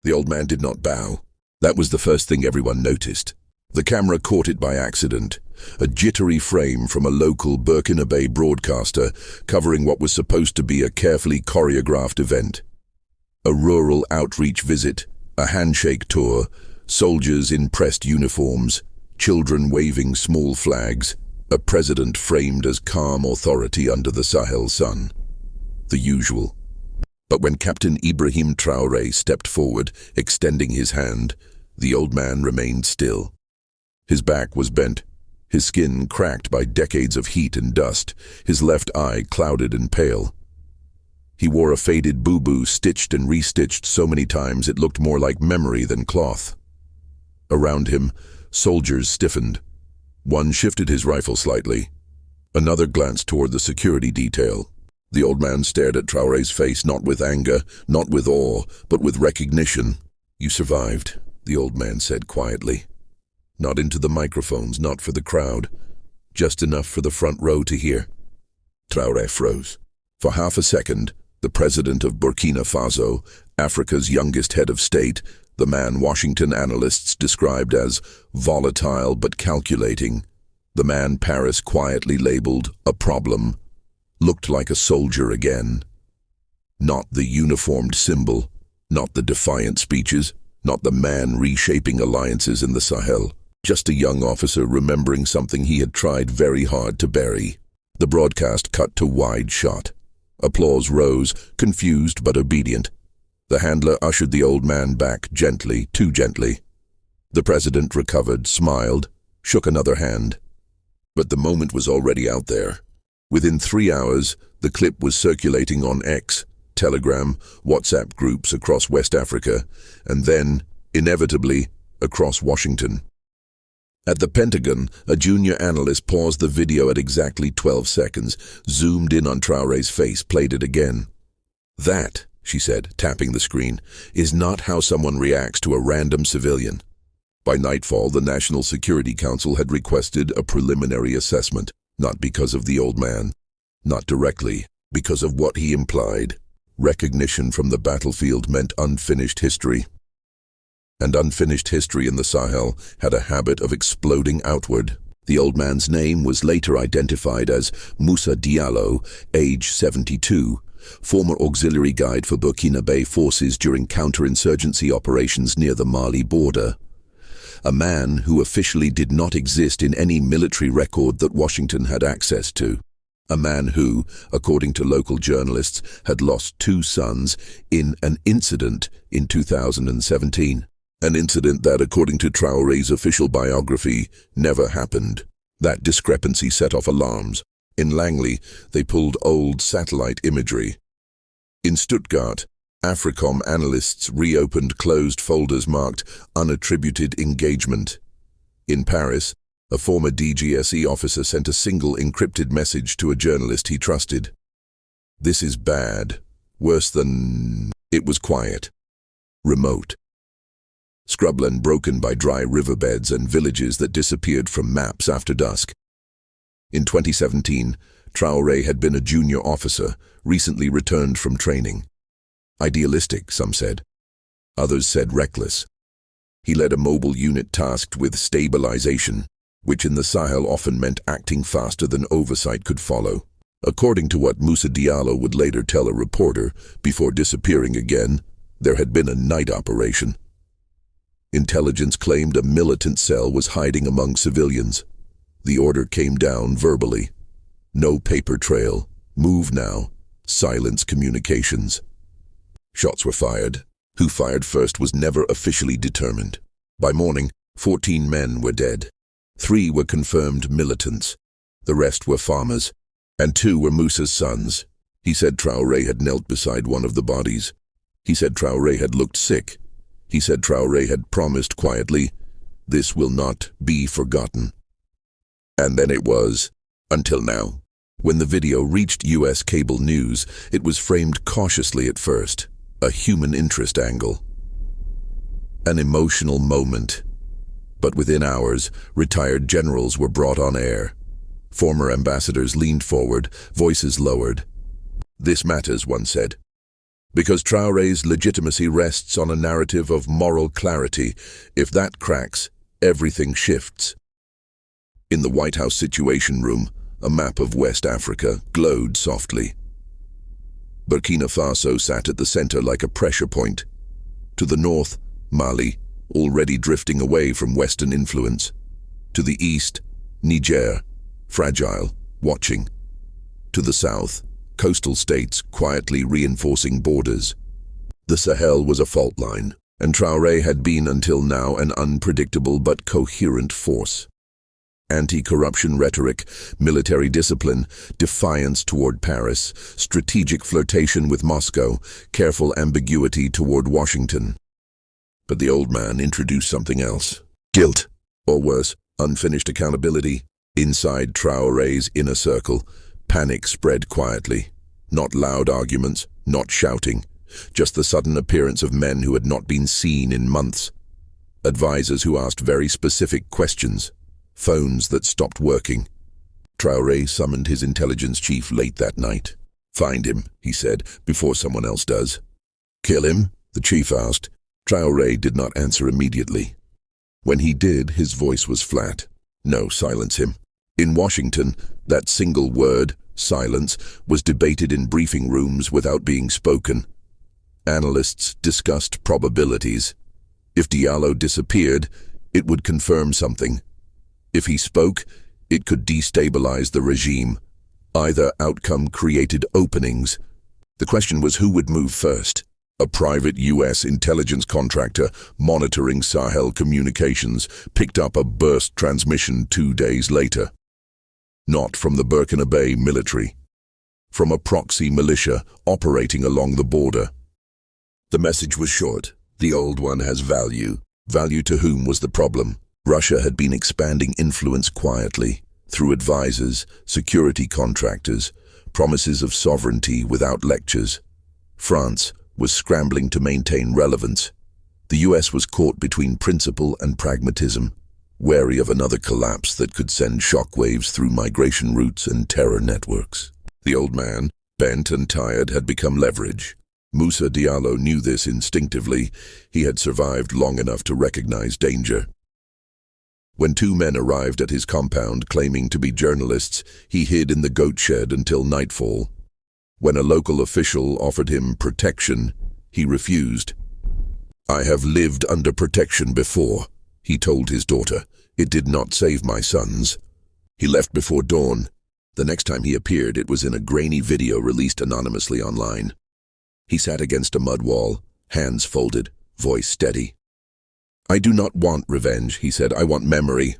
The old man did not bow. That was the first thing everyone noticed. The camera caught it by accident, a jittery frame from a local Burkina Faso broadcaster covering what was supposed to be a carefully choreographed event. A rural outreach visit, a handshake tour, soldiers in pressed uniforms, children waving small flags, a president framed as calm authority under the Sahel sun. The usual. But when Captain Ibrahim Traoré stepped forward, extending his hand, the old man remained still. His back was bent, his skin cracked by decades of heat and dust, his left eye clouded and pale. He wore a faded boo-boo stitched and restitched so many times it looked more like memory than cloth. Around him, soldiers stiffened. One shifted his rifle slightly. Another glanced toward the security detail. The old man stared at Traoré's face, not with anger, not with awe, but with recognition. "You survived," the old man said quietly. Not into the microphones, not for the crowd, just enough for the front row to hear. Traoré froze. For half a second, the president of Burkina Faso, Africa's youngest head of state, the man Washington analysts described as volatile but calculating, the man Paris quietly labeled a problem, looked like a soldier again. Not the uniformed symbol, not the defiant speeches, not the man reshaping alliances in the Sahel. Just a young officer remembering something he had tried very hard to bury. The broadcast cut to wide shot. Applause rose, confused but obedient. The handler ushered the old man back gently, too gently. The president recovered, smiled, shook another hand. But the moment was already out there. Within 3 hours, the clip was circulating on X, Telegram, WhatsApp groups across West Africa, and then, inevitably, across Washington. At the Pentagon, a junior analyst paused the video at exactly 12 seconds, zoomed in on Traoré's face, played it again. "That," she said, tapping the screen, "is not how someone reacts to a random civilian." By nightfall, the National Security Council had requested a preliminary assessment, not because of the old man, not directly, because of what he implied. Recognition from the battlefield meant unfinished history. And unfinished history in the Sahel had a habit of exploding outward. The old man's name was later identified as Moussa Diallo, age 72, former auxiliary guide for Burkina Faso forces during counterinsurgency operations near the Mali border. A man who officially did not exist in any military record that Washington had access to. A man who, according to local journalists, had lost 2 sons in an incident in 2017. An incident that, according to Traoré's official biography, never happened. That discrepancy set off alarms. In Langley, they pulled old satellite imagery. In Stuttgart, AFRICOM analysts reopened closed folders marked unattributed engagement. In Paris, a former DGSE officer sent a single encrypted message to a journalist he trusted. "This is bad. Worse than..." It was quiet. Remote. Scrubland broken by dry riverbeds and villages that disappeared from maps after dusk. In 2017, Traoré had been a junior officer, recently returned from training. Idealistic, some said. Others said reckless. He led a mobile unit tasked with stabilization, which in the Sahel often meant acting faster than oversight could follow. According to what Moussa Diallo would later tell a reporter, before disappearing again, there had been a night operation. Intelligence claimed a militant cell was hiding among civilians. The order came down verbally. No paper trail. Move now. Silence communications. Shots were fired. Who fired first was never officially determined. By morning, 14 men were dead. 3 were confirmed militants. The rest were farmers, and 2 were Moussa's sons. He said Traoré had knelt beside one of the bodies. He said Traoré had looked sick. He said Traoré had promised quietly, "This will not be forgotten." And then it was, until now. When the video reached U.S. cable news, it was framed cautiously at first, a human interest angle. An emotional moment. But within hours, retired generals were brought on air. Former ambassadors leaned forward, voices lowered. "This matters," one said. Because Traoré's legitimacy rests on a narrative of moral clarity. If that cracks, everything shifts. In the White House Situation Room, a map of West Africa glowed softly. Burkina Faso sat at the center like a pressure point. To the north, Mali, already drifting away from Western influence. To the east, Niger, fragile, watching. To the south, coastal states quietly reinforcing borders. The Sahel was a fault line, and Traoré had been until now an unpredictable but coherent force. Anti-corruption rhetoric, military discipline, defiance toward Paris, strategic flirtation with Moscow, careful ambiguity toward Washington. But the old man introduced something else. Guilt, or worse, unfinished accountability. Inside Traoré's inner circle, panic spread quietly. Not loud arguments, not shouting, just the sudden appearance of men who had not been seen in months. Advisors who asked very specific questions. Phones that stopped working. Traoré summoned his intelligence chief late that night. "Find him," he said, "before someone else does." "Kill him?" the chief asked. Traoré did not answer immediately. When he did, his voice was flat. "No, silence him." In Washington, that single word, silence, was debated in briefing rooms without being spoken. Analysts discussed probabilities. If Diallo disappeared, it would confirm something. If he spoke, it could destabilize the regime. Either outcome created openings. The question was who would move first. A private U.S. intelligence contractor monitoring Sahel communications picked up a burst transmission 2 days later. Not from the Burkina Faso military. From a proxy militia operating along the border. The message was short. The old one has value. Value to whom was the problem? Russia had been expanding influence quietly, through advisors, security contractors, promises of sovereignty without lectures. France was scrambling to maintain relevance. The US was caught between principle and pragmatism, wary of another collapse that could send shockwaves through migration routes and terror networks. The old man, bent and tired, had become leverage. Moussa Diallo knew this instinctively. He had survived long enough to recognize danger. When 2 men arrived at his compound claiming to be journalists, he hid in the goat shed until nightfall. When a local official offered him protection, he refused. "I have lived under protection before," he told his daughter. "It did not save my sons." He left before dawn. The next time he appeared, it was in a grainy video released anonymously online. He sat against a mud wall, hands folded, voice steady. "I do not want revenge," he said. "I want memory."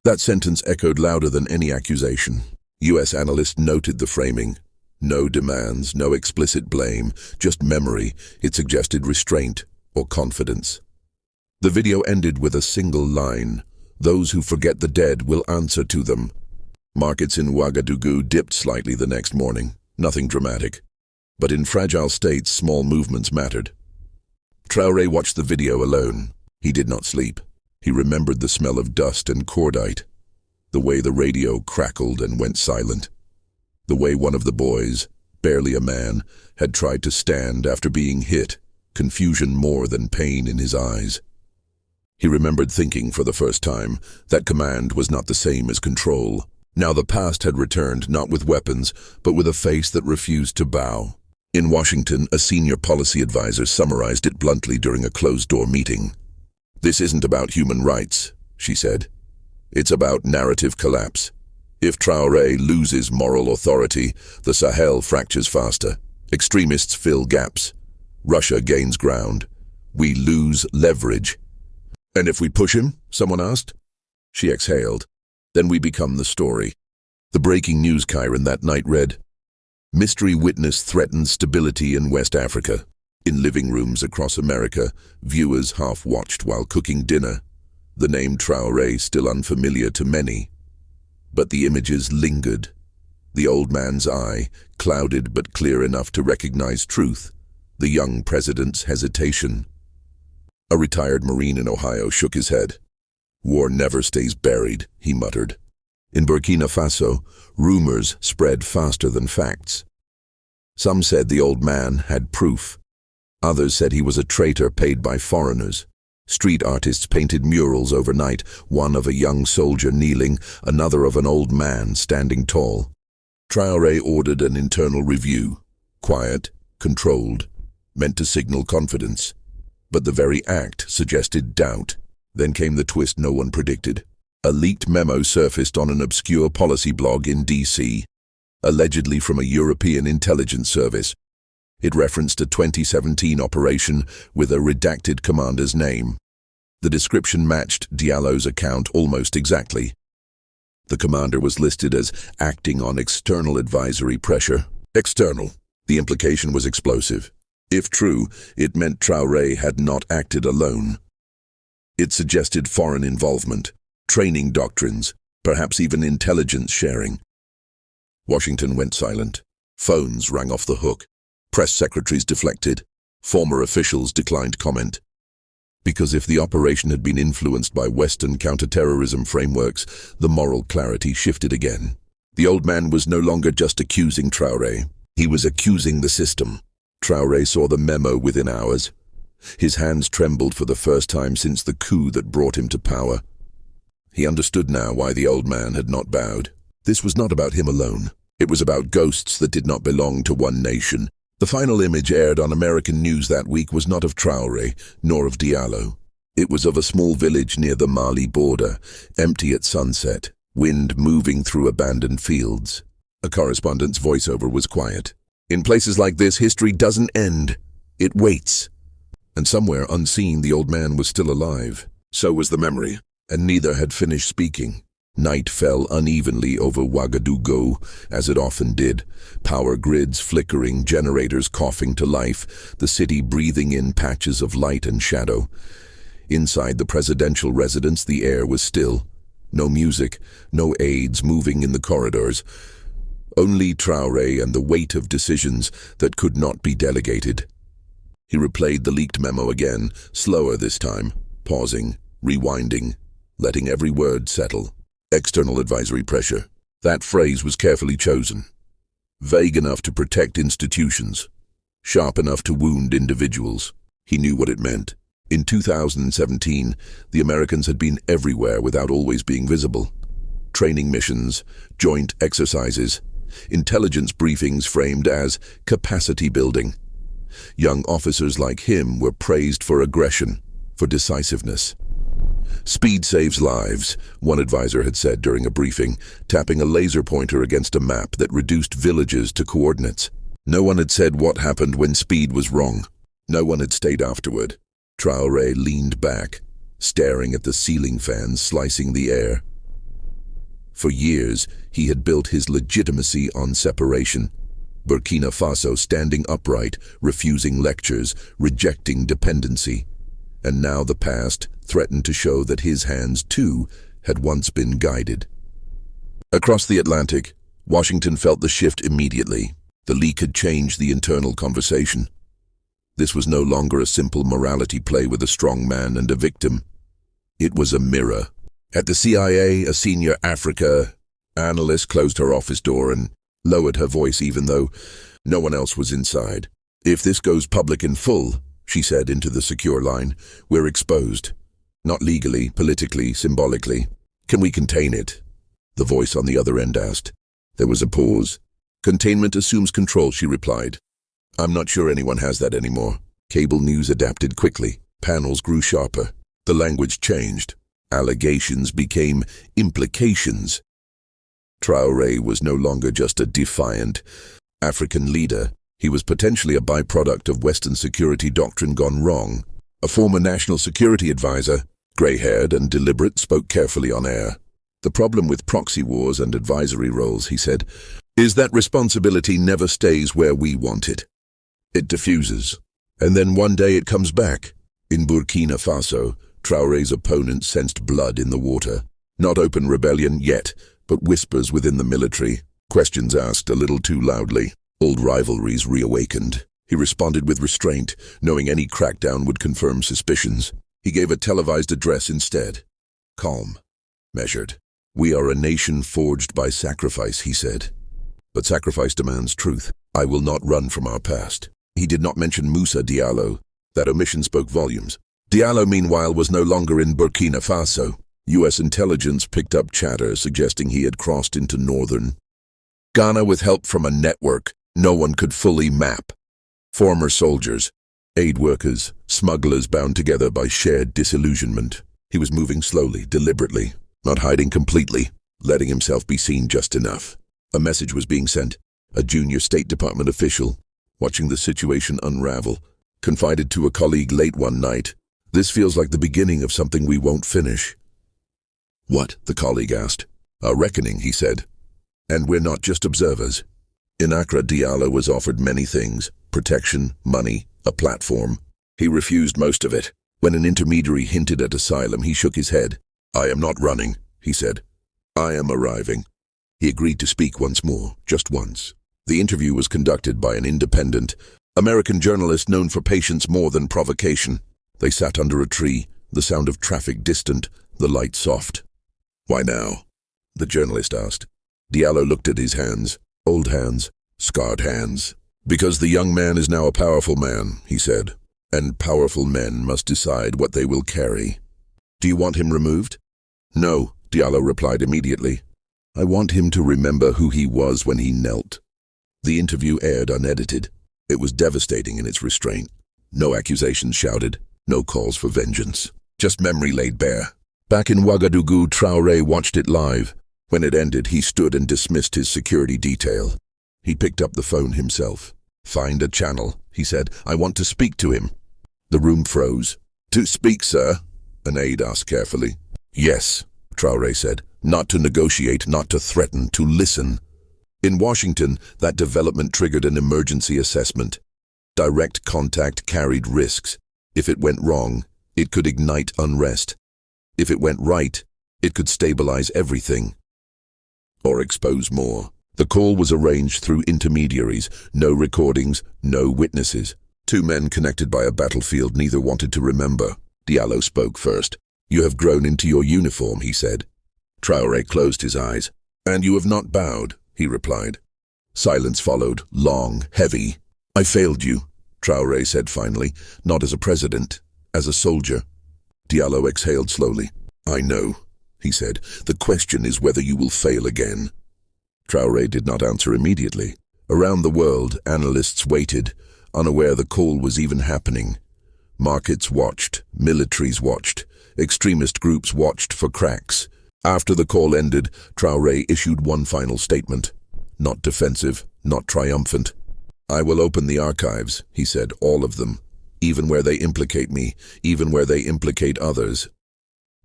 That sentence echoed louder than any accusation. U.S. analysts noted the framing. No demands, no explicit blame, just memory. It suggested restraint or confidence. The video ended with a single line. "Those who forget the dead will answer to them." Markets in Ouagadougou dipped slightly the next morning. Nothing dramatic. But in fragile states, small movements mattered. Traoré watched the video alone. He did not sleep. He remembered the smell of dust and cordite, the way the radio crackled and went silent, the way one of the boys, barely a man, had tried to stand after being hit, confusion more than pain in his eyes. He remembered thinking for the first time that command was not the same as control. Now the past had returned, not with weapons, but with a face that refused to bow. In Washington, a senior policy advisor summarized it bluntly during a closed-door meeting. "This isn't about human rights," she said. "It's about narrative collapse. If Traoré loses moral authority, the Sahel fractures faster. Extremists fill gaps. Russia gains ground. We lose leverage." "And if we push him?" someone asked. She exhaled. "Then we become the story." The breaking news Kyron that night read, "Mystery witness threatens stability in West Africa." In living rooms across America, viewers half-watched while cooking dinner. The name Traoré still unfamiliar to many. But the images lingered. The old man's eye, clouded but clear enough to recognize truth. The young president's hesitation. A retired Marine in Ohio shook his head. "War never stays buried," he muttered. In Burkina Faso, rumors spread faster than facts. Some said the old man had proof. Others said he was a traitor paid by foreigners. Street artists painted murals overnight, one of a young soldier kneeling, another of an old man standing tall. Traoré ordered an internal review. Quiet, controlled, meant to signal confidence. But the very act suggested doubt. Then came the twist no one predicted. A leaked memo surfaced on an obscure policy blog in DC, allegedly from a European intelligence service. It referenced a 2017 operation with a redacted commander's name. The description matched Diallo's account almost exactly. The commander was listed as acting on external advisory pressure. External. The implication was explosive. If true, it meant Traoré had not acted alone. It suggested foreign involvement, training doctrines, perhaps even intelligence sharing. Washington went silent. Phones rang off the hook. Press secretaries deflected. Former officials declined comment. Because if the operation had been influenced by Western counterterrorism frameworks, the moral clarity shifted again. The old man was no longer just accusing Traoré. He was accusing the system. Traoré saw the memo within hours. His hands trembled for the first time since the coup that brought him to power. He understood now why the old man had not bowed. This was not about him alone. It was about ghosts that did not belong to one nation. The final image aired on American news that week was not of Traoré, nor of Diallo. It was of a small village near the Mali border, empty at sunset, wind moving through abandoned fields. A correspondent's voiceover was quiet. In places like this, history doesn't end. It waits. And somewhere unseen, the old man was still alive. So was the memory, and neither had finished speaking. Night fell unevenly over Ouagadougou, as it often did, power grids flickering, generators coughing to life, the city breathing in patches of light and shadow. Inside the presidential residence, the air was still. No music, no aides moving in the corridors. Only Traoré and the weight of decisions that could not be delegated. He replayed the leaked memo again, slower this time, pausing, rewinding, letting every word settle. External advisory pressure. That phrase was carefully chosen. Vague enough to protect institutions. Sharp enough to wound individuals. He knew what it meant. In 2017, the Americans had been everywhere without always being visible. Training missions, joint exercises, intelligence briefings framed as capacity building. Young officers like him were praised for aggression, for decisiveness. Speed saves lives, one advisor had said during a briefing, tapping a laser pointer against a map that reduced villages to coordinates. No one had said what happened when speed was wrong. No one had stayed afterward. Traoré leaned back, staring at the ceiling fans slicing the air. For years, he had built his legitimacy on separation. Burkina Faso standing upright, refusing lectures, rejecting dependency. And now the past threatened to show that his hands, too, had once been guided. Across the Atlantic, Washington felt the shift immediately. The leak had changed the internal conversation. This was no longer a simple morality play with a strong man and a victim. It was a mirror. At the CIA, a senior Africa analyst closed her office door and lowered her voice even though no one else was inside. "If this goes public in full," she said into the secure line, "we're exposed. Not legally, politically, symbolically. Can we contain it?" The voice on the other end asked. There was a pause. "Containment assumes control," she replied. "I'm not sure anyone has that anymore." Cable news adapted quickly. Panels grew sharper. The language changed. Allegations became implications. Traoré was no longer just a defiant African leader. He was potentially a byproduct of Western security doctrine gone wrong. A former national security advisor, grey-haired and deliberate, spoke carefully on air. "The problem with proxy wars and advisory roles," he said, "is that responsibility never stays where we want it. It diffuses. And then one day it comes back." In Burkina Faso, Traoré's opponents sensed blood in the water. Not open rebellion yet, but whispers within the military. Questions asked a little too loudly. Old rivalries reawakened. He responded with restraint, knowing any crackdown would confirm suspicions. He gave a televised address instead. Calm, measured. "We are a nation forged by sacrifice," he said. "But sacrifice demands truth. I will not run from our past. He did not mention Musa Diallo. That omission spoke volumes. Diallo, meanwhile, was no longer in Burkina Faso. U.S. intelligence picked up chatter suggesting he had crossed into northern Ghana with help from a network no one could fully map. Former soldiers, aid workers, smugglers bound together by shared disillusionment. He was moving slowly, deliberately, not hiding completely, letting himself be seen just enough. A message was being sent. A junior State Department official, watching the situation unravel, confided to a colleague late one night, "This feels like the beginning of something we won't finish." "What?" the colleague asked. "A reckoning," he said. "And we're not just observers." In Accra, Diallo was offered many things: protection, money, a platform. He refused most of it. When an intermediary hinted at asylum, he shook his head. "I am not running," he said. "I am arriving." He agreed to speak once more, just once. The interview was conducted by an independent American journalist known for patience more than provocation. They sat under a tree, the sound of traffic distant, the light soft. "Why now?" the journalist asked. Diallo looked at his hands, old hands, scarred hands. "Because the young man is now a powerful man," he said, "and powerful men must decide what they will carry." "Do you want him removed?" "No," Diallo replied immediately. "I want him to remember who he was when he knelt." The interview aired unedited. It was devastating in its restraint. No accusations shouted, no calls for vengeance. Just memory laid bare. Back in Ouagadougou, Traoré watched it live. When it ended, he stood and dismissed his security detail. He picked up the phone himself. "Find a channel," he said. "I want to speak to him." The room froze. "To speak, sir?" an aide asked carefully. "Yes," Traoré said. "Not to negotiate, not to threaten, to listen." In Washington, that development triggered an emergency assessment. Direct contact carried risks. If it went wrong, it could ignite unrest. If it went right, it could stabilize everything. Or expose more. The call was arranged through intermediaries. No recordings, no witnesses. Two men connected by a battlefield neither wanted to remember. Diallo spoke first. "You have grown into your uniform," he said. Traoré closed his eyes. "And you have not bowed," he replied. Silence followed, long, heavy. "I failed you," Traoré said finally, "not as a president, as a soldier." Diallo exhaled slowly. "I know," he said. "The question is whether you will fail again." Traoré did not answer immediately. Around the world, analysts waited, unaware the call was even happening. Markets watched, militaries watched, extremist groups watched for cracks. After the call ended, Traoré issued one final statement. Not defensive, not triumphant. "I will open the archives," he said, "all of them. Even where they implicate me, even where they implicate others."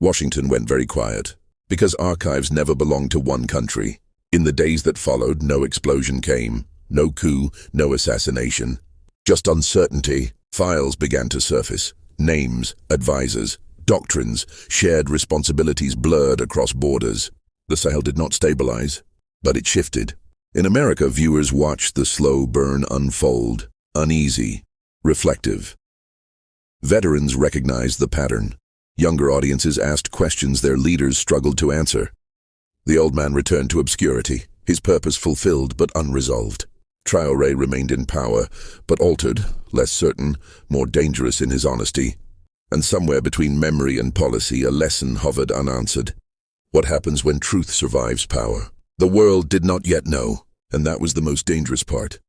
Washington went very quiet, because archives never belonged to one country. In the days that followed, no explosion came, no coup, no assassination. Just uncertainty. Files began to surface. Names, advisors, doctrines, shared responsibilities blurred across borders. The Sahel did not stabilize, but it shifted. In America, viewers watched the slow burn unfold, uneasy, reflective. Veterans recognized the pattern. Younger audiences asked questions their leaders struggled to answer. The old man returned to obscurity, his purpose fulfilled but unresolved. Traoré remained in power, but altered, less certain, more dangerous in his honesty. And somewhere between memory and policy, a lesson hovered unanswered. What happens when truth survives power? The world did not yet know, and that was the most dangerous part.